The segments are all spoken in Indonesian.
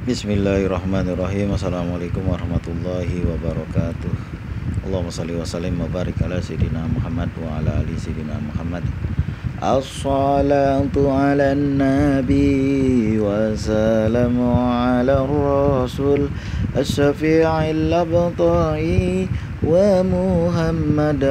Bismillahirrahmanirrahim. Assalamualaikum warahmatullahi wabarakatuh. Allahumma salli wa sallim wa barik ala sayyidina Muhammad wa ala ali sayyidina Muhammad. As-salatu ala nabi wa salamu ala rasul as-syafi'il abta'i wa Muhammad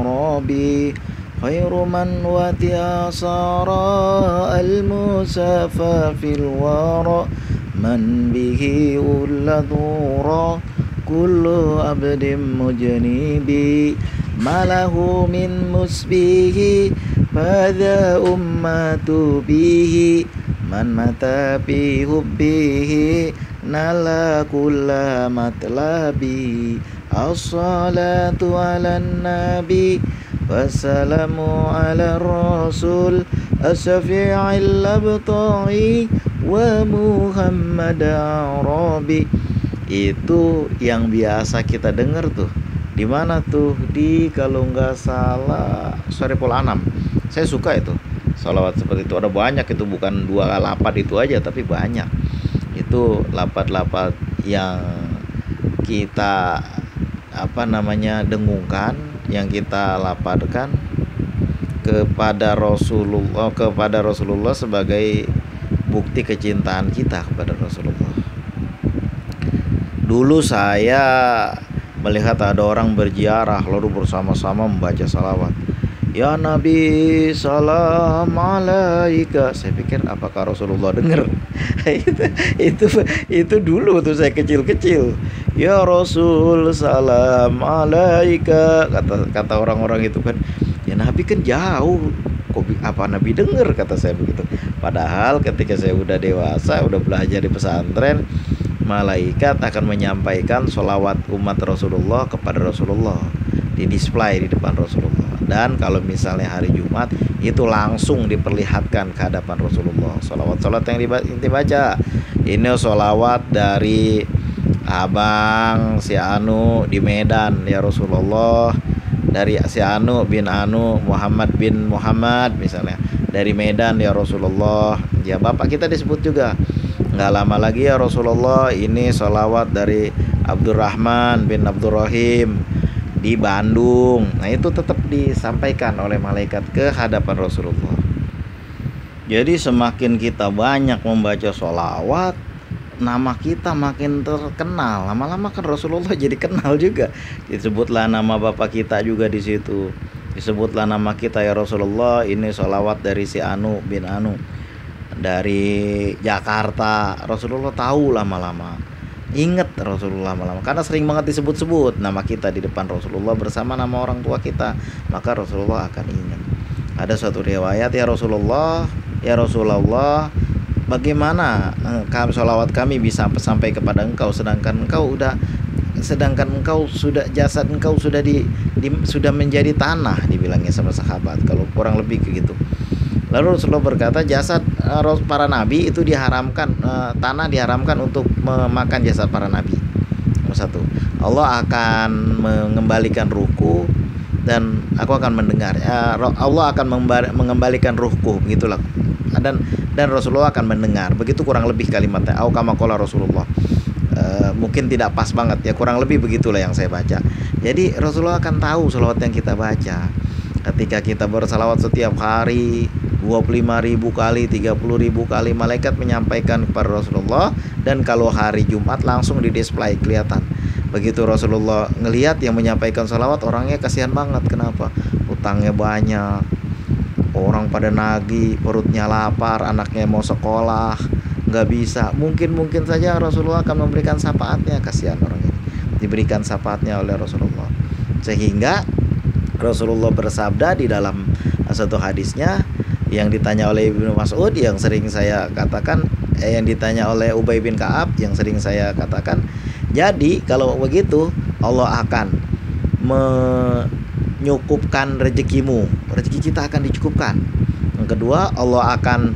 Rabbi khairu man wati'a sara al-musafa fil wara man bihi ulladhura kullu abdin mujnibi malahu min musbihi pada ummatu bihi man mata bi hubbihi nala kulla matlabi as-salatu ala nabi wassalamu ala rasul as-syafi'il abta'i wa Muhammad Arabi. Itu yang biasa kita dengar tuh. Di mana tuh? Di kalau nggak salah Shariful Anam. Saya suka itu. Salawat seperti itu ada banyak, itu bukan dua lapat itu aja tapi banyak. Itu lapat-lapat yang kita dengungkan, yang kita lapatkan kepada Rasulullah sebagai bukti kecintaan kita kepada Rasulullah. Dulu saya melihat ada orang berziarah lalu bersama-sama membaca salawat. Ya Nabi salam alaika. Saya pikir apakah Rasulullah dengar? itu dulu tuh saya kecil-kecil. Ya Rasul salam alaika, kata orang-orang itu kan. Ya Nabi kan jauh, apa Nabi dengar, kata saya begitu. Padahal ketika saya udah dewasa, udah belajar di pesantren, malaikat akan menyampaikan sholawat umat Rasulullah kepada Rasulullah, di display di depan Rasulullah. Dan kalau misalnya hari Jumat, itu langsung diperlihatkan ke hadapan Rasulullah sholawat yang dibaca. Ini sholawat dari abang si Anu di Medan ya Rasulullah, dari si Anu bin Anu, Muhammad bin Muhammad misalnya dari Medan ya Rasulullah. Ya bapak kita disebut juga. Nggak lama lagi ya Rasulullah, ini sholawat dari Abdurrahman bin Abdurrahim di Bandung. Nah itu tetap disampaikan oleh malaikat ke hadapan Rasulullah. Jadi semakin kita banyak membaca sholawat, nama kita makin terkenal. Lama-lama kan Rasulullah jadi kenal juga. Disebutlah nama bapak kita juga di situ. Disebutlah nama kita ya Rasulullah, ini sholawat dari si Anu bin Anu dari Jakarta. Rasulullah tahu lama-lama. Ingat Rasulullah lama-lama karena sering banget disebut-sebut nama kita di depan Rasulullah bersama nama orang tua kita, maka Rasulullah akan ingat. Ada suatu riwayat, ya Rasulullah bagaimana sholawat kami bisa sampai kepada engkau sedangkan engkau sudah jasad engkau sudah menjadi tanah, dibilangnya sama sahabat, kalau kurang lebih begitu. Lalu Rasulullah berkata, jasad para nabi itu diharamkan, tanah diharamkan untuk memakan jasad para nabi. Nomor satu, Allah akan mengembalikan ruhku dan aku akan mendengar. Allah akan mengembalikan ruhku, begitulah. Dan Rasulullah akan mendengar. Begitu kurang lebih kalimatnya. Au kama qala Rasulullah. Mungkin tidak pas banget ya, kurang lebih begitulah yang saya baca. Jadi Rasulullah akan tahu salawat yang kita baca. Ketika kita bersalawat setiap hari 25.000 kali, 30.000 kali, malaikat menyampaikan kepada Rasulullah. Dan kalau hari Jumat langsung di display kelihatan. Begitu Rasulullah ngelihat yang menyampaikan salawat, orangnya kasihan banget. Kenapa? Utangnya banyak, orang pada nagih, perutnya lapar, anaknya mau sekolah, nggak bisa. Mungkin saja Rasulullah akan memberikan syafaatnya. Kasihan orang ini, diberikan syafaatnya oleh Rasulullah. Sehingga Rasulullah bersabda di dalam satu hadisnya, yang ditanya oleh Ibnu Mas'ud, yang sering saya katakan, yang ditanya oleh Ubay bin Ka'ab, yang sering saya katakan. Jadi kalau begitu Allah akan menyukupkan rezekimu, rezeki kita akan dicukupkan. Yang kedua, Allah akan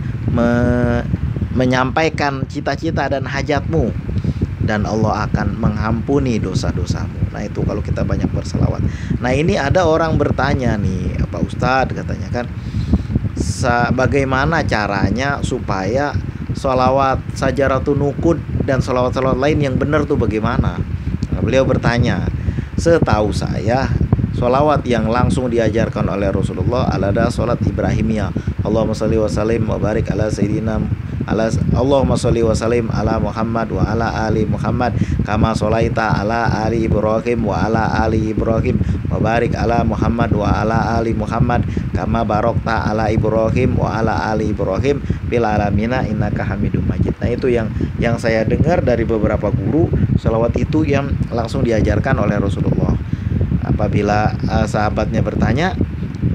menyampaikan cita-cita dan hajatmu, dan Allah akan mengampuni dosa-dosamu. Nah itu kalau kita banyak berselawat. Nah ini ada orang bertanya nih, Pak Ustadz, katanya kan, bagaimana caranya supaya sholawat Sajaratun Nukud dan sholawat-sholawat lain yang benar tuh bagaimana? Nah, beliau bertanya, setahu saya sholawat yang langsung diajarkan oleh Rasulullah adalah sholat Ibrahimiyah. Allahumma sholli wa sallim wa barik ala sayyidina Allahumma sholli wa sallim ala Muhammad wa ala ali Muhammad kama sholaita ala ali Ibrahim wa ala ali Ibrahim wa barik ala Muhammad wa ala ali Muhammad kama barokta ala Ibrahim wa ala ali Ibrahim bil alamina innaka Hamidum Majid. Nah, itu yang saya dengar dari beberapa guru, sholawat itu yang langsung diajarkan oleh Rasulullah. Apabila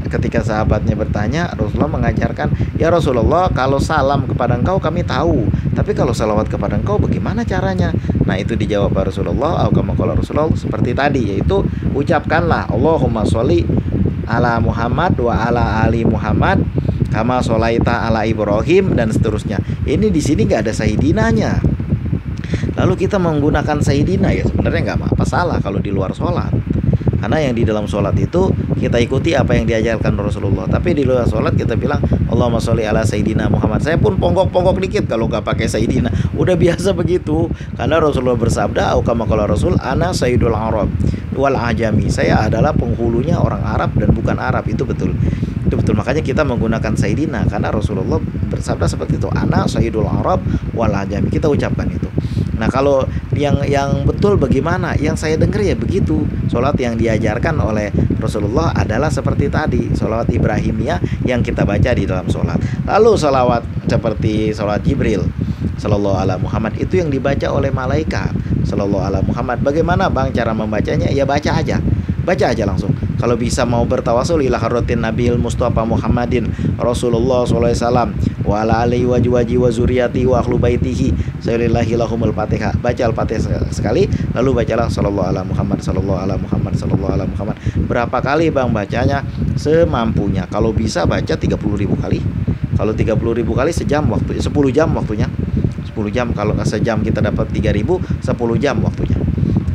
ketika sahabatnya bertanya, Rasulullah mengajarkan, ya Rasulullah, kalau salam kepada engkau kami tahu, tapi kalau salawat kepada engkau bagaimana caranya? Nah, itu dijawab Rasulullah, Rasulullah seperti tadi, yaitu ucapkanlah Allahumma sholli ala Muhammad wa ala ali Muhammad kama sholaita ala Ibrahim dan seterusnya. Ini di sini nggak ada sayyidinanya. Lalu kita menggunakan sayyidina, ya sebenarnya nggak apa-apa salah kalau di luar sholat. Karena yang di dalam sholat itu kita ikuti apa yang diajarkan Rasulullah. Tapi di luar sholat kita bilang Allahumma sholli ala Sayyidina Muhammad. Saya pun ponggok-ponggok dikit kalau nggak pakai Sayyidina. Udah biasa begitu. Karena Rasulullah bersabda, kama qala Rasul, ana Sayyidul Arab wal Ajami. Saya adalah penghulunya orang Arab dan bukan Arab. Itu betul. Itu betul. Makanya kita menggunakan Sayyidina karena Rasulullah bersabda seperti itu. Ana Sayyidul Arab wal Ajami. Kita ucapkan itu. Nah, kalau yang betul bagaimana? Yang saya dengar ya begitu. Sholat yang diajarkan oleh Rasulullah adalah seperti tadi, sholawat Ibrahimiyah yang kita baca di dalam sholat. Lalu sholawat seperti sholawat Jibril Sallallahu Alaihi Muhammad itu yang dibaca oleh malaikat Sallallahu Alaihi Muhammad. Bagaimana bang cara membacanya? Ya baca aja langsung. Kalau bisa mau bertawasul ila hadratin Nabil Mustafa Muhammadin Rasulullah sallallahu alaihi wasallam wa ala alihi wa zuriyati wa ahlu baitihi sayyidillahi lahumul Fatihah. Baca Al-Fatihah sekali, lalu bacalah sallallahu alaihi Muhammad sallallahu alaihi Muhammad sallallahu alaihi Muhammad. Berapa kali bang bacanya? Semampunya. Kalau bisa baca 30.000 kali. Kalau 30.000 kali sejam waktu, 10 jam waktunya. 10 jam, kalau sejam kita dapat 3.000, 10 jam waktunya.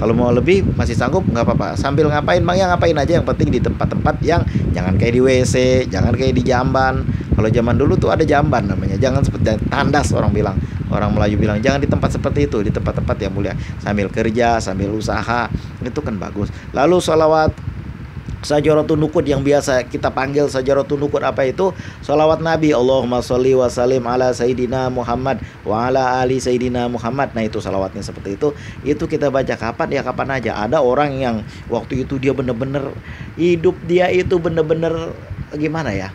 Kalau mau lebih masih sanggup nggak apa-apa. Sambil ngapain bang, ya ngapain aja, yang penting di tempat-tempat yang jangan kayak di WC, jangan kayak di jamban. Kalau zaman dulu tuh ada jamban namanya, jangan seperti tandas orang Melayu bilang, jangan di tempat seperti itu, di tempat-tempat yang mulia. Sambil kerja, sambil usaha, itu kan bagus. Lalu sholawat Sajaratun Nukud yang biasa kita panggil Sajaratun Nukud apa itu? Sholawat Nabi, Allahumma sholli wa sallim ala Sayyidina Muhammad wa ala ali Sayyidina Muhammad. Nah, itu sholawatnya seperti itu. Itu kita baca kapan? Ya kapan aja. Ada orang yang waktu itu dia bener-bener hidup dia itu bener-bener gimana ya,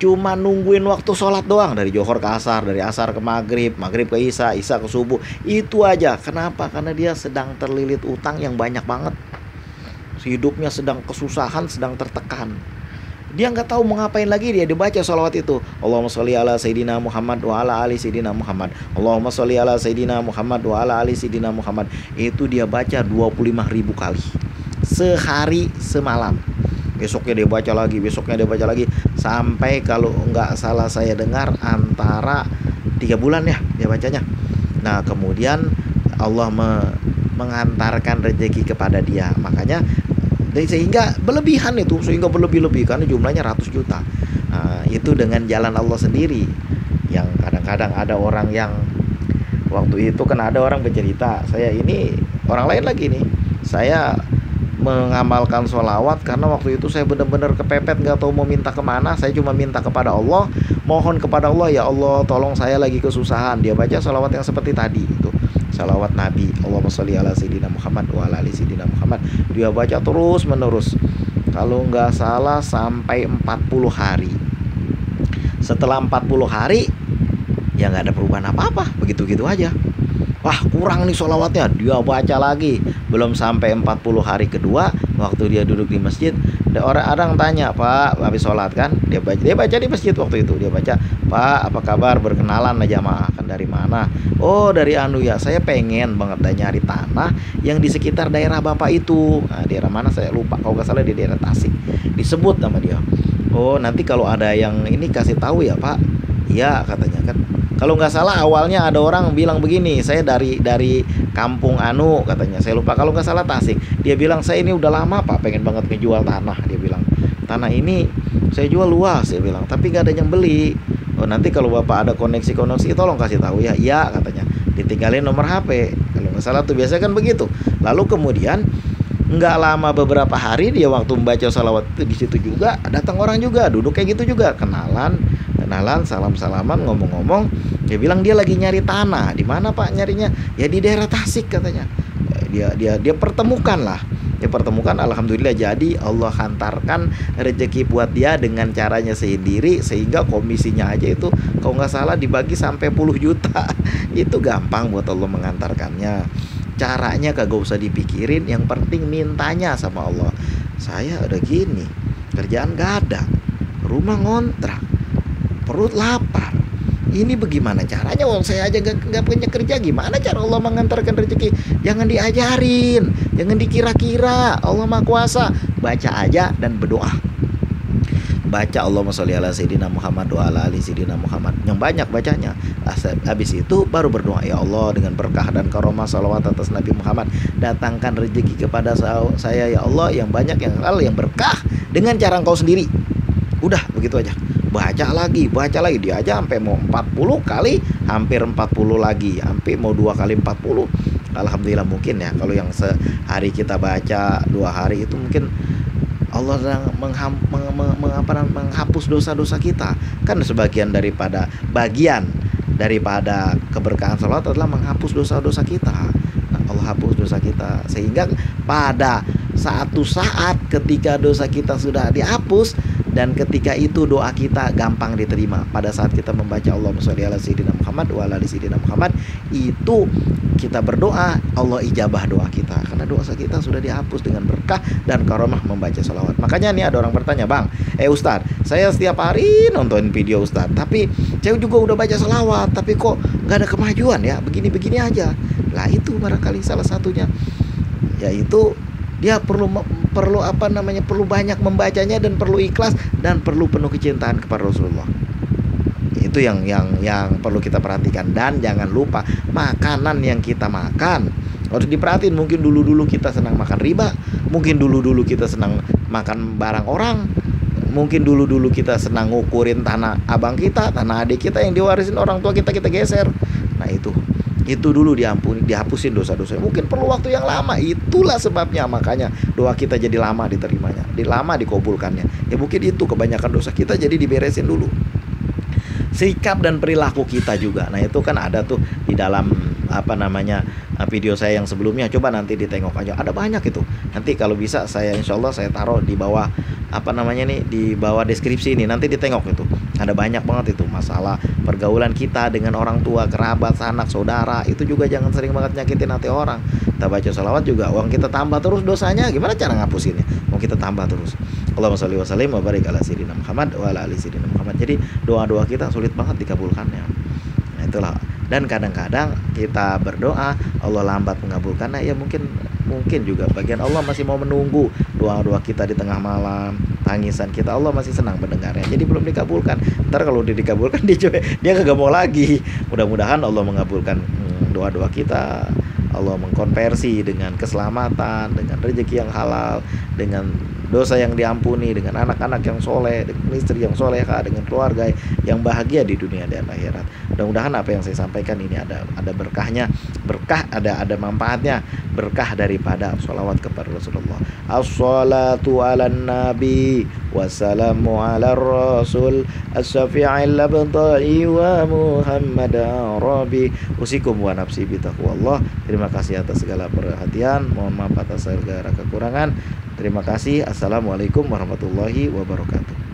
cuma nungguin waktu sholat doang, dari Johor ke Asar, dari Asar ke Maghrib, Maghrib ke Isya, Isya ke Subuh. Itu aja. Kenapa? Karena dia sedang terlilit utang yang banyak banget. Hidupnya sedang kesusahan, sedang tertekan. Dia nggak tahu mau ngapain lagi, dia dibaca sholawat itu. Allahumma sholli ala Sayyidina Muhammad wa ala ali Sayyidina Muhammad. Allahumma sholli ala Sayyidina Muhammad wa ala ali Sayyidina Muhammad. Itu dia baca 25.000 kali. Sehari semalam. Besoknya dia baca lagi, besoknya dia baca lagi. Sampai kalau nggak salah saya dengar antara 3 bulan ya dia bacanya. Nah, kemudian Allah mengantarkan rezeki kepada dia. Makanya sehingga berlebihan itu, sehingga berlebih-lebih karena jumlahnya ratus juta. Nah, itu dengan jalan Allah sendiri. Yang kadang-kadang ada orang yang waktu itu kan ada orang bercerita, saya ini orang lain lagi nih, saya mengamalkan sholawat karena waktu itu saya benar-benar kepepet, nggak tahu mau minta kemana. Saya cuma minta kepada Allah, mohon kepada Allah, ya Allah tolong saya lagi kesusahan. Dia baca sholawat yang seperti tadi itu, salawat Nabi, Allahumma sholli ala Sayyidina Muhammad wa ala ali Sayyidina Muhammad. Dia baca terus menerus, kalau nggak salah sampai 40 hari. Setelah 40 hari ya nggak ada perubahan apa-apa, begitu-gitu aja. Wah, kurang nih sholawatnya. Dia baca lagi. Belum sampai 40 hari kedua, waktu dia duduk di masjid, orang tanya, Pak, habis sholat kan, dia baca di masjid waktu itu. Dia baca, Pak, apa kabar, berkenalan aja jamaah, kan dari mana? Oh, dari anu ya, saya pengen banget nyari tanah yang di sekitar daerah Bapak itu. Nah, daerah mana saya lupa, kalau nggak salah di daerah Tasik. Disebut nama dia. Oh, nanti kalau ada yang ini kasih tahu ya Pak. Iya, katanya kan. Kalau nggak salah awalnya ada orang bilang begini, saya dari kampung anu katanya, saya lupa, kalau nggak salah Tasik. Dia bilang, saya ini udah lama Pak pengen banget ngejual tanah. Dia bilang, tanah ini saya jual luas, dia bilang, tapi nggak ada yang beli. Oh nanti kalau bapak ada koneksi tolong kasih tahu ya. Iya katanya, ditinggalin nomor HP kalau nggak salah tuh, biasanya kan begitu. Lalu kemudian nggak lama beberapa hari dia waktu membaca salawat itu di situ juga datang orang juga duduk kayak gitu juga, kenalan salam-salaman, ngomong-ngomong, dia bilang dia lagi nyari tanah. Di mana Pak nyarinya? Ya di daerah Tasik katanya. Dia pertemukan lah. Dia pertemukan, alhamdulillah jadi Allah hantarkan rezeki buat dia dengan caranya sendiri, sehingga komisinya aja itu kalau nggak salah dibagi sampai puluh juta. Itu gampang buat Allah mengantarkannya. Caranya kagak usah dipikirin, yang penting mintanya sama Allah. Saya udah gini, kerjaan gak ada, rumah ngontrak, perut lapar. Ini bagaimana caranya? Wong saya aja gak punya kerja, gimana cara Allah mengantarkan rezeki? Jangan diajarin, jangan dikira-kira. Allah Maha Kuasa. Baca aja dan berdoa. Baca Allahumma sholli ala sayyidina Muhammad wa ala ali sayyidina Muhammad, yang banyak bacanya. Habis itu baru berdoa, ya Allah dengan berkah dan karomah salawat atas Nabi Muhammad, datangkan rezeki kepada saya ya Allah, yang banyak, yang halal, yang berkah, dengan cara Engkau sendiri. Udah begitu aja. Baca lagi dia aja sampai mau 40 kali, hampir 40 lagi, sampai mau 2 kali 40. Alhamdulillah mungkin ya, kalau yang sehari kita baca 2 hari itu mungkin Allah sedang menghapus dosa-dosa kita. Kan bagian daripada keberkahan salat adalah menghapus dosa-dosa kita. Nah, Allah hapus dosa kita, sehingga pada satu saat ketika dosa kita sudah dihapus, dan ketika itu doa kita gampang diterima. Pada saat kita membaca Allahumma sholli ala sayyidina Muhammad wa ala ali sayyidina Muhammad, itu kita berdoa, Allah ijabah doa kita, karena dosa kita sudah dihapus dengan berkah dan karomah membaca sholawat. Makanya nih ada orang bertanya, Bang, Ustadz, saya setiap hari nonton video Ustadz, tapi saya juga udah baca sholawat, tapi kok nggak ada kemajuan ya, begini-begini aja. Lah itu barangkali salah satunya, yaitu dia perlu banyak membacanya, dan perlu ikhlas, dan perlu penuh kecintaan kepada Rasulullah. Itu yang perlu kita perhatikan. Dan jangan lupa makanan yang kita makan harus diperhatiin. Mungkin dulu kita senang makan riba, mungkin dulu kita senang makan barang orang, mungkin dulu kita senang ngukurin tanah abang kita, tanah adik kita yang diwarisin orang tua kita geser. Nah itu dulu dihapusin dosa-dosa. Mungkin perlu waktu yang lama. Itulah sebabnya makanya doa kita jadi lama diterimanya, lama dikabulkannya. Ya mungkin itu kebanyakan dosa kita jadi diberesin dulu. Sikap dan perilaku kita juga. Nah itu kan ada tuh di dalam video saya yang sebelumnya. Coba nanti ditengok aja, ada banyak itu. Nanti kalau bisa insya Allah saya taruh di bawah di bawah deskripsi ini. Nanti ditengok itu. Ada banyak banget itu masalah pergaulan kita dengan orang tua, kerabat, sanak, saudara. Itu juga jangan sering banget nyakitin hati orang. Kita baca sholawat juga, uang kita tambah terus dosanya. Gimana cara ngapusinnya? Mau kita tambah terus. Allahumma sholli wa sallim wa barik ala sayyidina Muhammad wa ala ali sayyidina Muhammad. Jadi doa-doa kita sulit banget dikabulkannya. Nah itulah. Dan kadang-kadang kita berdoa Allah lambat mengabulkannya. Ya mungkin juga bagian Allah masih mau menunggu doa-doa kita di tengah malam, tangisan kita, Allah masih senang mendengarnya. Jadi belum dikabulkan. Ntar kalau udah dikabulkan dia kagak mau lagi. Mudah-mudahan Allah mengabulkan doa-doa kita. Allah mengkonversi dengan keselamatan, dengan rezeki yang halal, dengan dosa yang diampuni, dengan anak-anak yang soleh, dengan istri yang soleha, dengan keluarga yang bahagia di dunia dan akhirat. Mudah-mudahan apa yang saya sampaikan ini ada berkahnya, ada manfaatnya, berkah daripada sholawat kepada Rasulullah. As-salatu ala nabi wassalamu ala rasul as-syafi'il labtai wa Muhammad Arabi. Usikum wa nafsi bitaqwallah. Terima kasih atas segala perhatian, mohon maaf atas segala kekurangan. Terima kasih. Assalamualaikum warahmatullahi wabarakatuh.